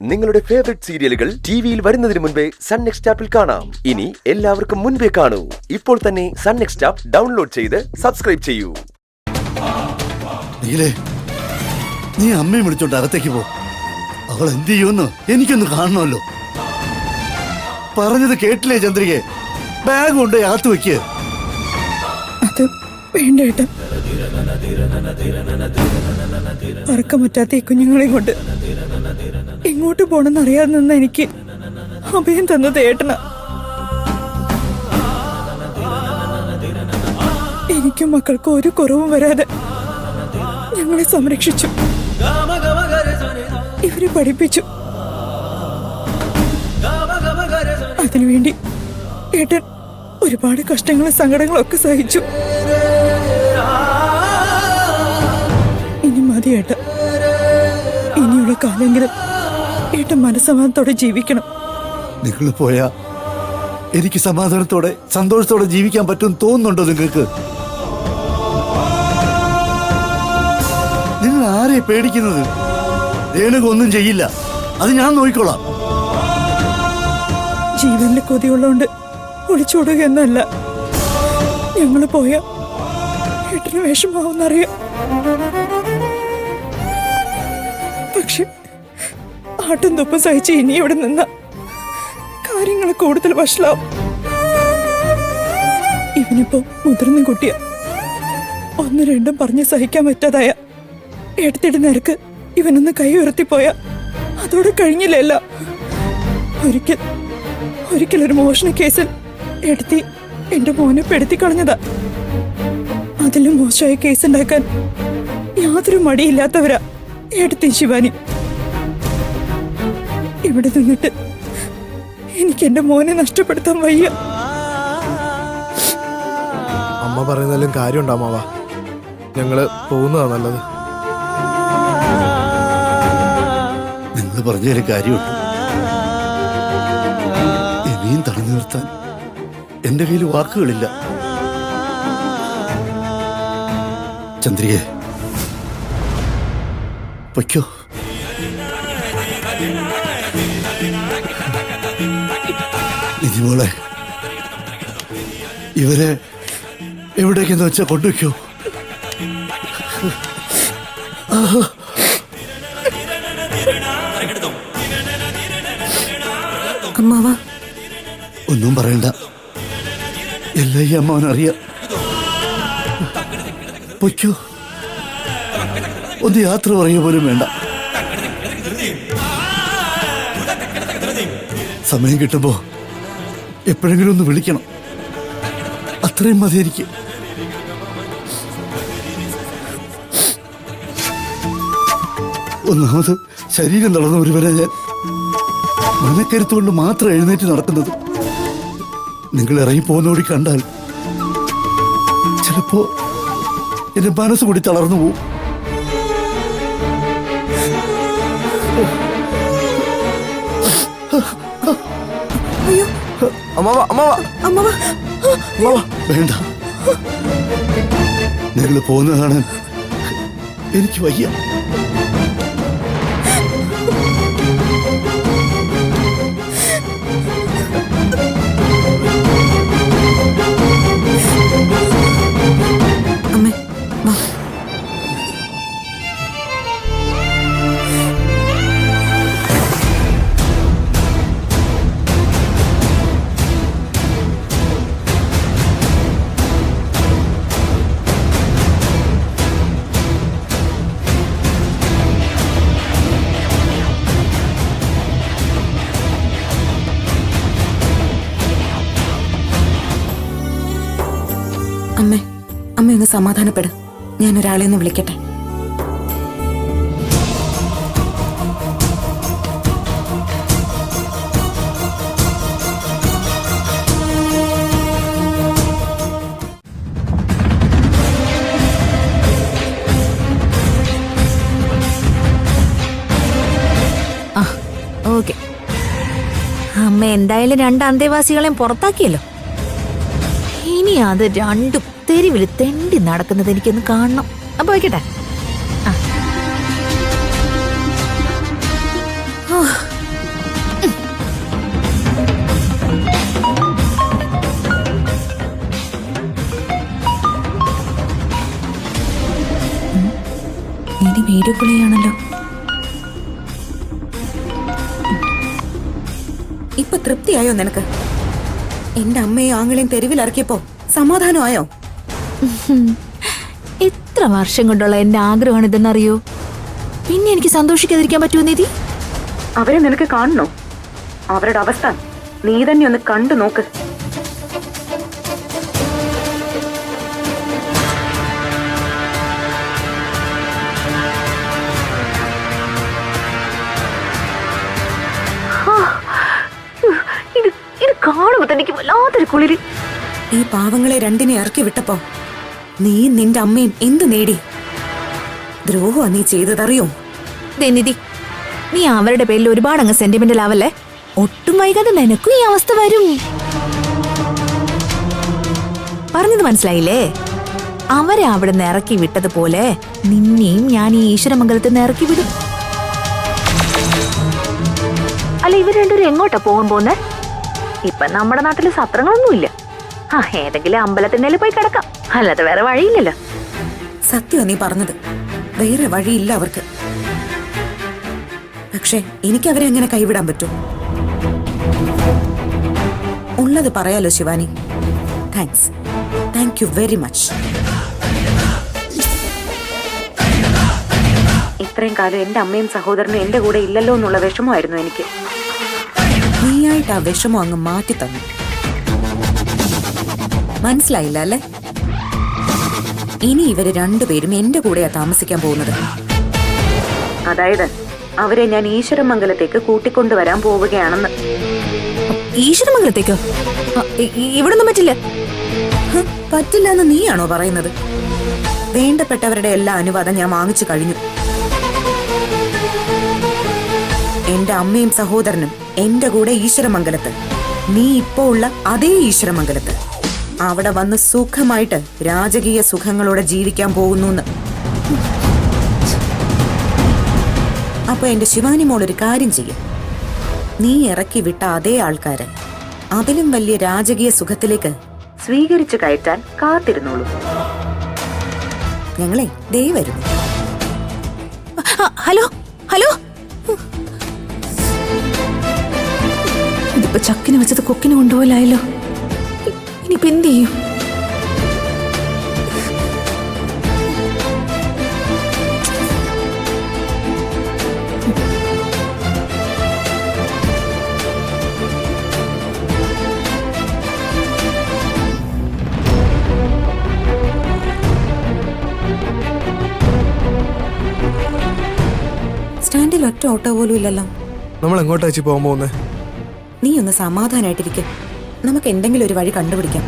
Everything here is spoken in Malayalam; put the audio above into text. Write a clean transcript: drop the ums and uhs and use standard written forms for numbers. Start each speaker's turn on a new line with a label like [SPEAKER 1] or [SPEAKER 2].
[SPEAKER 1] നിങ്ങളുടെ ഫേവറേറ്റ് സീരിയലുകൾ ടിവിയിൽ വരുന്നതിന് മുൻപേ സൺ നെക്സ്റ്റ് ആപ്പിൽ കാണാം. ഇനി എല്ലാവർക്കും മുൻപേ കാണൂ. ഇപ്പോൾ തന്നെ സൺ നെക്സ്റ്റ് ആപ്പ് ഡൗൺലോഡ് ചെയ്ത് സബ്സ്ക്രൈബ് ചെയ്യൂ.
[SPEAKER 2] നീ അമ്മയെ വിളിച്ചോണ്ട് അകത്തേക്ക് പോ. അവൾ എന്ത് ചെയ്യുമെന്ന് എനിക്കൊന്ന് കാണണമല്ലോ. പറഞ്ഞത് കേട്ടില്ലേ ചന്ദ്രികെ? ബാഗ് കൊണ്ട് അകത്ത് വെക്ക്.
[SPEAKER 3] അത് വേണ്ട ഏട്ടാ. പറക്കാൻ പറ്റാത്ത ഈ കുഞ്ഞുങ്ങളെയും കൊണ്ട് എങ്ങോട്ട് പോണെന്ന് അറിയാതെ നിന്ന് എനിക്ക് അഭയം തന്നത് ഏട്ടന. എനിക്കും മക്കൾക്കും ഒരു കുറവും വരാതെ ഞങ്ങളെ സംരക്ഷിച്ചു, ഇവരെ പഠിപ്പിച്ചു. അതിനുവേണ്ടി ഏട്ടൻ ഒരുപാട് കഷ്ടങ്ങളും സങ്കടങ്ങളും ഒക്കെ സഹിച്ചു. ഇനി മതി ഏട്ട. ഇനിയുള്ള കാലെങ്കിലും ഏട്ടൻ മനസ്സമാധാനത്തോടെ ജീവിക്കണം.
[SPEAKER 2] നിങ്ങൾ പോയാ എനിക്ക് സമാധാനത്തോടെ സന്തോഷത്തോടെ ജീവിക്കാൻ പറ്റും തോന്നുന്നുണ്ടോ നിങ്ങൾക്ക്? നിങ്ങൾ ആരെ പേടിക്കുന്നത്? രേണുക ഒന്നും ചെയ്യില്ല, അത് ഞാൻ നോക്കിക്കോളാം.
[SPEAKER 3] ജീവനിൽ കൊതിയുള്ളതുകൊണ്ട് ഒളിച്ചോടുക എന്നല്ല. ഞങ്ങൾ പോയ ഏട്ടന് വിഷമാവുന്നറിയാം. പക്ഷെ ആട്ടും തുപ്പും സഹിച്ച് ഇനി ഇവിടെ നിന്ന കാര്യങ്ങൾ കൂടുതൽ വഷളാവും. ഇവനിപ്പോ മുതിർന്ന കുട്ടിയ. ഒന്നും രണ്ടും പറഞ്ഞ് സഹിക്കാൻ പറ്റാതായ എടുത്തിട്ട് നിരക്ക് ഇവനൊന്ന് കൈ ഉയർത്തിപ്പോയ അതോടെ കഴിഞ്ഞില്ലല്ല. ഒരിക്കലൊരു മോഷണ കേസിൽ എടുത്തി എന്റെ മോനെ പെടുത്തി കളഞ്ഞതാ. അതിലും മോശമായ കേസ് ഉണ്ടാക്കാൻ യാതൊരു മടിയില്ലാത്തവരാ എടുത്തി ശിവാനി. ഇവിടെ നിന്നിട്ട് എനിക്ക് എന്റെ മോനെ നഷ്ടപ്പെടുത്താൻ വയ്യ.
[SPEAKER 4] അമ്മ പറയുന്നതിലും കാര്യമുണ്ടോ അമ്മാവ? ഞങ്ങള് പോകുന്നതാ നല്ലത്.
[SPEAKER 2] നിങ്ങൾ പറഞ്ഞൊരു കാര്യമുണ്ട്. ഇനിയും തടഞ്ഞു നിർത്താൻ എന്റെ കയ്യിൽ വാക്കുകളില്ല. ചന്ദ്രികെ പൊയ്ക്കോ. നിധിമോളെ, ഇവരെ എവിടേക്കെന്ന് വെച്ചാ കൊണ്ടുവയ്ക്കോ.
[SPEAKER 3] അമ്മാവ
[SPEAKER 2] ഒന്നും പറയണ്ട, എല്ലാം ഈ അമ്മാവനറിയാം. പൊയ്ക്കോ. ഒന്ന് യാത്ര പറയുക പോലും വേണ്ട. സമയം കിട്ടുമ്പോ എപ്പോഴെങ്കിലും ഒന്ന് വിളിക്കണം, അത്രയും മതി എനിക്ക്. ഒന്നാമത് ശരീരം തളർന്ന ഒരുവരെ ഞാൻ മനക്കരുത്തുകൊണ്ട് മാത്രം എഴുന്നേറ്റ് നടക്കുന്നത്. നിങ്ങൾ ഇറങ്ങി പോകുന്നോടി കണ്ടാൽ ചിലപ്പോ എന്റെ മനസ്സ് കൂടി തളർന്നു പോവും. വേണ്ട, നിങ്ങൾ പോകുന്ന കാണാൻ എനിക്ക് വയ്യ.
[SPEAKER 3] അമ്മേ വാ. അമ്മ ഒന്ന് സമാധാനപ്പെടും. ഞാൻ ഒരാളെ ഒന്ന് വിളിക്കട്ടെ.
[SPEAKER 5] ഓക്കെ, അമ്മ എന്തായാലും രണ്ട് അന്തേവാസികളെയും പുറത്താക്കിയല്ലോ. ഇനി അത് രണ്ടും തെരുവിൽ തെണ്ടി നടക്കുന്നത് എനിക്കൊന്ന് കാണണം. അപ്പൊ വയ്ക്കട്ടെ. അടിപൊളിയാണല്ലോ.
[SPEAKER 6] ഇപ്പൊ തൃപ്തിയായോ നിനക്ക്? എന്റെ അമ്മയും ആങ്ങളെയും തെരുവിലിറക്കിയപ്പോ സമാധാനമായോ?
[SPEAKER 5] എത്ര വർഷം കൊണ്ടുള്ള എന്റെ ആഗ്രഹമാണ് ഇതെന്നറിയോ? പിന്നെ എനിക്ക് സന്തോഷിക്കാതിരിക്കാൻ പറ്റുമോ നിധി?
[SPEAKER 6] അവരെ നിനക്ക് കാണണോ? അവരുടെ അവസ്ഥ നീ തന്നെ ഒന്ന് കണ്ടു നോക്ക്.
[SPEAKER 5] ഇത് കാണുമ്പോ എനിക്ക് വല്ലാത്തൊരു കുളിര്.
[SPEAKER 6] ഈ പാവങ്ങളെ രണ്ടിനെ ഇറക്കി വിട്ടപ്പോ നീ നിന്റെ അമ്മയും എന്തു നേടി? ദ്രോഹമാ നീ ചെയ്തതറിയോ?
[SPEAKER 5] നിധി, നീ അവരുടെ പേരിൽ ഒരുപാട് അങ്ങ് സെന്റിമെന്റൽ ആവല്ലേ. ഒട്ടും വൈകാതെ നിനക്കും ഈ അവസ്ഥ വരും. പറഞ്ഞത് മനസ്സിലായില്ലേ? അവരെ അവിടെ നിന്ന് ഇറക്കി വിട്ടതുപോലെ നിന്നെയും ഞാൻ ഈ ഈശ്വരമംഗലത്ത് നിന്ന് ഇറക്കി വിടും. അല്ല, ഇവർ രണ്ടുപേരും എങ്ങോട്ടാ പോകാൻ പോന്നെ? ഇപ്പൊ നമ്മുടെ നാട്ടില് സത്രങ്ങളൊന്നുമില്ല. ഏതെങ്കിലും അമ്പലത്തിൻ്റെ പോയി കിടക്കാം, അല്ലാതെ വേറെ വഴിയില്ലല്ലോ.
[SPEAKER 6] സത്യം നീ പറഞ്ഞത്. വേറെ വഴിയില്ല അവർക്ക്. പക്ഷെ എനിക്കവരെ എങ്ങനെ കൈവിടാൻ പറ്റും? ഉള്ളത് പറയാലോ Shivani. Thanks. Thank you very much. ഇത്രയും കാലം എന്റെ അമ്മയും സഹോദരനും എന്റെ കൂടെ ഇല്ലല്ലോ എന്നുള്ള വിഷമമായിരുന്നു എനിക്ക്. നീയായിട്ട് ആ വിഷമം അങ്ങ് മാറ്റി തന്നു. മനസ്സിലായില്ല അല്ലേ? ഇനി ഇവര് രണ്ടുപേരും എന്റെ കൂടെയാ താമസിക്കാൻ പോകുന്നത്. അതായത് അവരെ ഞാൻ ഈശ്വരമംഗലത്തേക്ക് കൂട്ടിക്കൊണ്ടുവരാൻ പോവുകയാണെന്ന്.
[SPEAKER 5] ഈശ്വരമംഗലത്തേക്കോ? ഇവിടെ ഒന്നും പറ്റില്ല.
[SPEAKER 6] പറ്റില്ല എന്ന് നീയാണോ പറയുന്നത്? വേണ്ടപ്പെട്ടവരുടെ എല്ലാ അനുവാദം ഞാൻ വാങ്ങിച്ചു കഴിഞ്ഞു. എന്റെ അമ്മയും സഹോദരനും എന്റെ കൂടെ ഈശ്വരമംഗലത്ത്, നീ ഇപ്പോ ഉള്ള അതേ ഈശ്വരമംഗലത്ത് അവിടെ വന്ന് സുഖമായിട്ട് രാജകീയ സുഖങ്ങളോടെ ജീവിക്കാൻ പോകുന്നു. അപ്പൊ എന്റെ ശിവാനി മോൾ ഒരു കാര്യം ചെയ്യും. നീ ഇറക്കി വിട്ട അതേ ആൾക്കാരെ അതിലും വലിയ രാജകീയ സുഖത്തിലേക്ക് സ്വീകരിച്ചു കയറ്റാൻ കാത്തിരുന്നോളൂ. ഞങ്ങളെ ദേ വരുന്നു.
[SPEAKER 5] ഹലോ ഹലോ, ഇതിപ്പോ ചക്കിന് വെച്ചത് കൊക്കിന് കൊണ്ടുപോലായല്ലോ. ഇനിയിപ്പോ എന്ത് ചെയ്യും?
[SPEAKER 6] സ്റ്റാൻഡിൽ ഒറ്റ ഓട്ടോ പോലും ഇല്ലല്ലോ.
[SPEAKER 4] നമ്മൾ എങ്ങോട്ടാ ചേച്ചി പോകാൻ പോകുന്നേ?
[SPEAKER 6] നീ ഒന്ന് സമാധാനായിട്ടിരിക്കും. നമുക്ക് എന്തെങ്കിലും ഒരു വഴി കണ്ടുപിടിക്കാം.